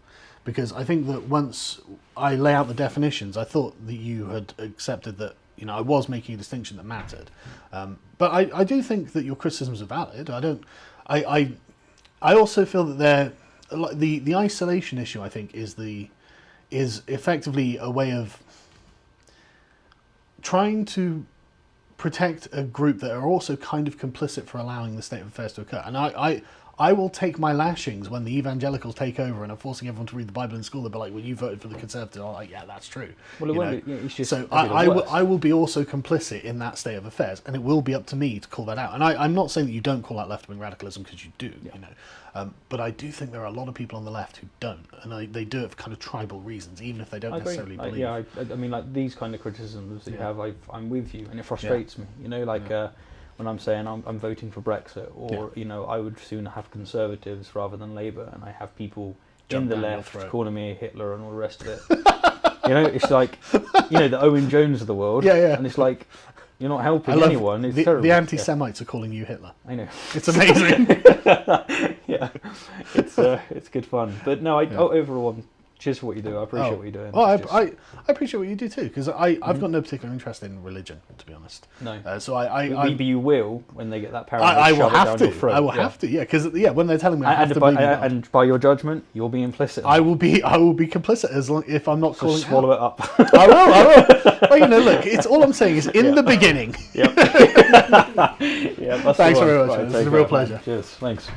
because I think that once I lay out the definitions, I thought that you had accepted that I was making a distinction that mattered. But I do think that your criticisms are valid. I also feel that the isolation issue, I think, is effectively a way of trying to protect a group that are also kind of complicit for allowing the state of affairs to occur. And I will take my lashings when the evangelicals take over and are forcing everyone to read the Bible in school. They'll be like, well, you voted for the Conservatives. I'm like, yeah, that's true. Well, it won't be, it's just so I will be also complicit in that state of affairs, and it will be up to me to call that out. And I'm not saying that you don't call out left-wing radicalism, because you do, but I do think there are a lot of people on the left who don't, and they do it for kind of tribal reasons, even if they don't necessarily believe. I mean, like these kind of criticisms that you have, I'm with you, and it frustrates me. When I'm saying I'm voting for Brexit, or I would sooner have Conservatives rather than Labour, and I have people in the left calling me a Hitler and all the rest of it. It's like the Owen Jones of the world, and it's like you're not helping anyone. It's terrible. The anti-Semites are calling you Hitler. I know, it's amazing. It's good fun, but no, overall, cheers for what you do. I appreciate what you're doing. Oh, I appreciate what you do too, because I've got no particular interest in religion, to be honest. No. So maybe you will when they get that power. I will have to. I will have to. Yeah, because when they're telling me, and by your judgment, you'll be implicit. I will be complicit if I'm not calling. Swallow it up. I will. Well, look, it's all I'm saying is in the beginning. Yep. Thanks very much. It's a real pleasure. Cheers. Thanks.